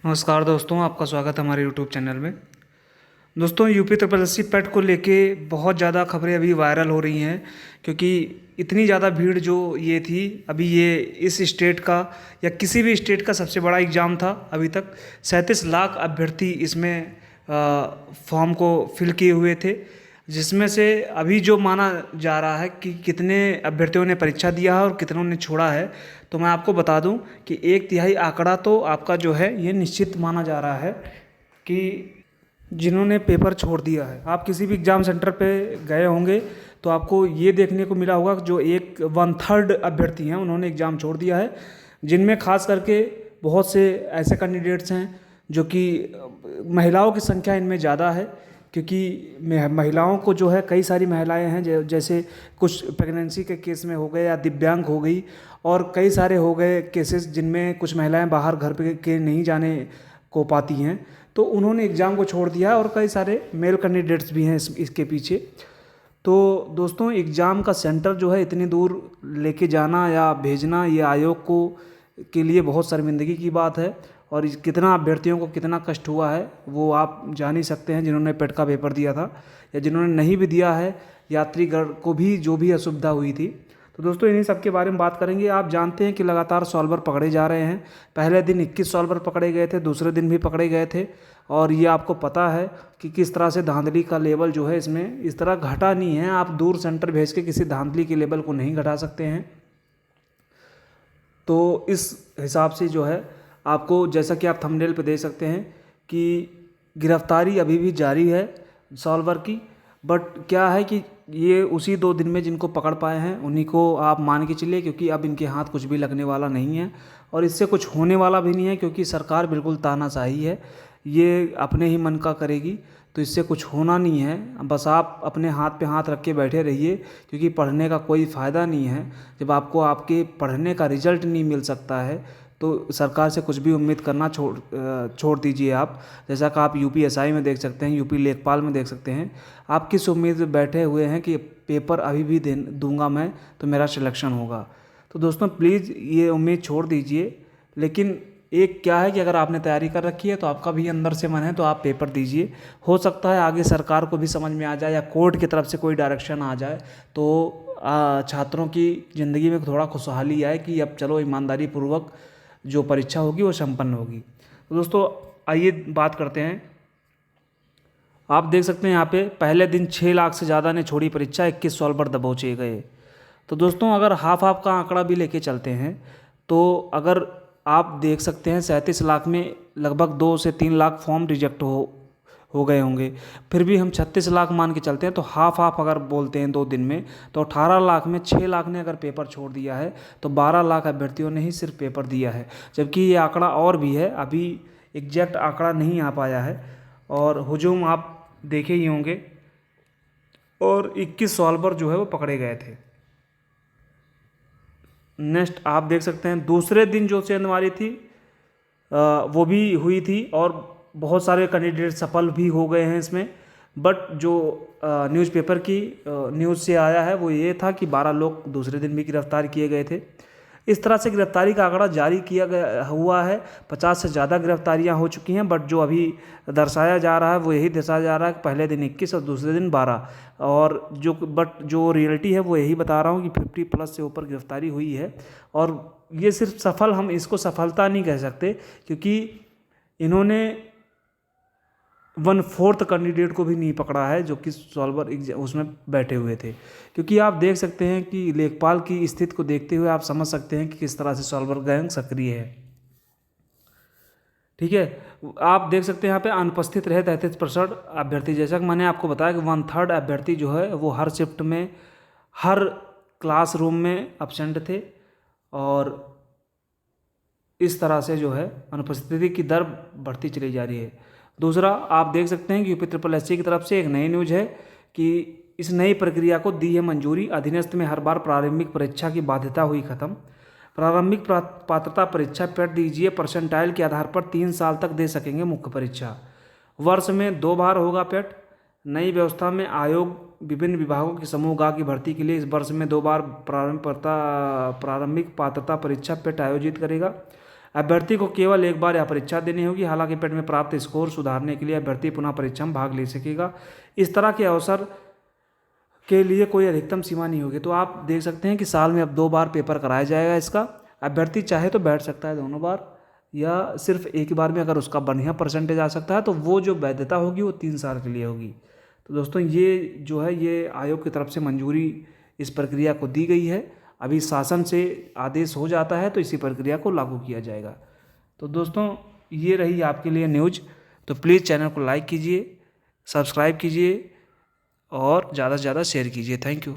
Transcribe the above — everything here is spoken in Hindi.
नमस्कार दोस्तों, आपका स्वागत है हमारे यूट्यूब चैनल में। दोस्तों, यूपी ट्रिपल एस सी पेट को लेके बहुत ज़्यादा खबरें अभी वायरल हो रही हैं, क्योंकि इतनी ज़्यादा भीड़ जो ये थी। अभी ये इस स्टेट का या किसी भी स्टेट का सबसे बड़ा एग्ज़ाम था अभी तक। 37 लाख अभ्यर्थी इसमें फॉर्म को फिल किए हुए थे, जिसमें से अभी जो माना जा रहा है कि कितने अभ्यर्थियों ने परीक्षा दिया है और कितनों ने छोड़ा है। तो मैं आपको बता दूं कि 1/3 आंकड़ा तो आपका जो है ये निश्चित माना जा रहा है कि जिन्होंने पेपर छोड़ दिया है। आप किसी भी एग्ज़ाम सेंटर पे गए होंगे तो आपको ये देखने को मिला होगा कि जो 1/3 अभ्यर्थी हैं उन्होंने एग्ज़ाम छोड़ दिया है, जिनमें खास करके बहुत से ऐसे कैंडिडेट्स हैं जो कि महिलाओं की संख्या इनमें ज़्यादा है, क्योंकि महिलाओं को जो है कई सारी महिलाएं हैं जैसे कुछ प्रेगनेंसी के केस में हो गए या दिव्यांग हो गई, और कई सारे हो गए केसेस जिनमें कुछ महिलाएं बाहर घर पे के नहीं जाने को पाती हैं, तो उन्होंने एग्ज़ाम को छोड़ दिया। और कई सारे मेल कैंडिडेट्स भी हैं इसके पीछे। तो दोस्तों, एग्ज़ाम का सेंटर जो है इतनी दूर लेके जाना या भेजना, ये आयोग को के लिए बहुत शर्मिंदगी की बात है। और कितना अभ्यर्थियों को कितना कष्ट हुआ है वो आप जान ही सकते हैं, जिन्होंने पेट का पेपर दिया था या जिन्होंने नहीं भी दिया है, यात्रीगण को भी जो भी असुविधा हुई थी। तो दोस्तों, इन्हीं सब के बारे में बात करेंगे। आप जानते हैं कि लगातार सॉल्वर पकड़े जा रहे हैं। पहले दिन 21 सॉल्वर पकड़े गए थे, दूसरे दिन भी पकड़े गए थे। और ये आपको पता है कि किस तरह से धांधली का लेवल जो है इसमें इस तरह घटा नहीं है। आप दूर सेंटर भेज के किसी धांधली के लेवल को नहीं घटा सकते हैं। तो इस हिसाब से जो है आपको, जैसा कि आप थंबनेल पे देख सकते हैं कि गिरफ्तारी अभी भी जारी है सॉल्वर की। बट क्या है कि ये उसी 2 दिन में जिनको पकड़ पाए हैं उन्हीं को आप मान के चलिए, क्योंकि अब इनके हाथ कुछ भी लगने वाला नहीं है और इससे कुछ होने वाला भी नहीं है, क्योंकि सरकार बिल्कुल तानाशाही है। ये अपने ही मन का करेगी, तो इससे कुछ होना नहीं है। बस आप अपने हाथ पे हाथ रख के बैठे रहिए, क्योंकि पढ़ने का कोई फ़ायदा नहीं है। जब आपको आपके पढ़ने का रिजल्ट नहीं मिल सकता है तो सरकार से कुछ भी उम्मीद करना छोड़ दीजिए आप। जैसा कि आप यूपीएसआई में देख सकते हैं, यूपी लेखपाल में देख सकते हैं। आप किस उम्मीद में बैठे हुए हैं कि पेपर अभी भी दूंगा मैं तो मेरा सिलेक्शन होगा। तो दोस्तों, प्लीज़ ये उम्मीद छोड़ दीजिए। लेकिन एक क्या है कि अगर आपने तैयारी कर रखी है तो आपका भी अंदर से मन है तो आप पेपर दीजिए। हो सकता है आगे सरकार को भी समझ में आ जाए या कोर्ट की तरफ से कोई डायरेक्शन आ जाए, तो छात्रों की ज़िंदगी में थोड़ा खुशहाली आए कि अब चलो ईमानदारी पूर्वक जो परीक्षा होगी वो संपन्न होगी। तो दोस्तों, आइए बात करते हैं। आप देख सकते हैं यहाँ पे पहले दिन 6 लाख से ज़्यादा ने छोड़ी परीक्षा, 21 सॉल्वर दबोचे गए। तो दोस्तों, अगर हाफ हाफ का आंकड़ा भी लेके चलते हैं तो अगर आप देख सकते हैं 37 लाख में लगभग 2 से 3 लाख फॉर्म रिजेक्ट हो गए होंगे। फिर भी हम 36 लाख मान के चलते हैं, तो हाफ हाफ अगर बोलते हैं 2 दिन में, तो 18 लाख में 6 लाख ने अगर पेपर छोड़ दिया है तो 12 लाख अभ्यर्थियों ने ही सिर्फ पेपर दिया है। जबकि ये आंकड़ा और भी है, अभी एग्जैक्ट आंकड़ा नहीं आ पाया है। और हुजूम आप देखे ही होंगे, और 21 सॉल्वर जो है वो पकड़े गए थे। नेक्स्ट आप देख सकते हैं दूसरे दिन जो सेंधमारी थी वो भी हुई थी, और बहुत सारे कैंडिडेट सफल भी हो गए हैं इसमें। बट जो न्यूज़पेपर की न्यूज़ से आया है वो ये था कि 12 लोग दूसरे दिन भी गिरफ्तार किए गए थे। इस तरह से गिरफ्तारी का आंकड़ा जारी किया गया हुआ है। 50 से ज़्यादा गिरफ्तारियां हो चुकी हैं, बट जो अभी दर्शाया जा रहा है वो यही दर्शाया जा रहा है कि पहले दिन 21 और दूसरे दिन 12। और जो रियलिटी है वो यही बता रहा हूँ कि 50+ से ऊपर गिरफ्तारी हुई है। और ये सिर्फ सफल, हम इसको सफलता नहीं कह सकते, क्योंकि इन्होंने 1/4 कैंडिडेट को भी नहीं पकड़ा है जो कि सॉल्वर उसमें बैठे हुए थे। क्योंकि आप देख सकते हैं कि लेखपाल की स्थिति को देखते हुए आप समझ सकते हैं कि किस तरह से सॉल्वर गैंग सक्रिय है। ठीक है, आप देख सकते हैं यहाँ पे अनुपस्थित रहे 33% अभ्यर्थी। जैसा कि मैंने आपको बताया कि 1/3 अभ्यर्थी जो है वो हर शिफ्ट में, हर क्लासरूम में एब्सेंट थे। और इस तरह से जो है अनुपस्थिति की दर बढ़ती चली जा रही है। दूसरा, आप देख सकते हैं कि यूपी ट्रिपल एस सी की तरफ से एक नई न्यूज़ है कि इस नई प्रक्रिया को दी है मंजूरी। अधीनस्थ में हर बार प्रारंभिक परीक्षा की बाध्यता हुई खत्म। प्रारंभिक पात्रता परीक्षा पेट दीजिए, परसेंटाइल के आधार पर 3 साल तक दे सकेंगे मुख्य परीक्षा। वर्ष में 2 बार होगा पेट। नई व्यवस्था में आयोग विभिन्न विभागों के समूह गा की भर्ती के लिए इस वर्ष में 2 बार प्रारंभिक पात्रता परीक्षा पेट आयोजित करेगा। अभ्यर्थी को केवल एक बार यह परीक्षा देनी होगी। हालांकि पेट में प्राप्त स्कोर सुधारने के लिए अभ्यर्थी पुनः परीक्षा में भाग ले सकेगा। इस तरह के अवसर के लिए कोई अधिकतम सीमा नहीं होगी। तो आप देख सकते हैं कि साल में अब 2 बार पेपर कराया जाएगा इसका। अभ्यर्थी चाहे तो बैठ सकता है दोनों बार, या सिर्फ एक ही बार में अगर उसका बढ़िया परसेंटेज आ सकता है तो वो जो वैधता होगी वो 3 साल के लिए होगी। तो दोस्तों ये जो है ये आयोग की तरफ से मंजूरी इस प्रक्रिया को दी गई है। अभी शासन से आदेश हो जाता है तो इसी प्रक्रिया को लागू किया जाएगा। तो दोस्तों ये रही आपके लिए न्यूज़। तो प्लीज़ चैनल को लाइक कीजिए, सब्सक्राइब कीजिए और ज़्यादा से ज़्यादा शेयर कीजिए। Thank you.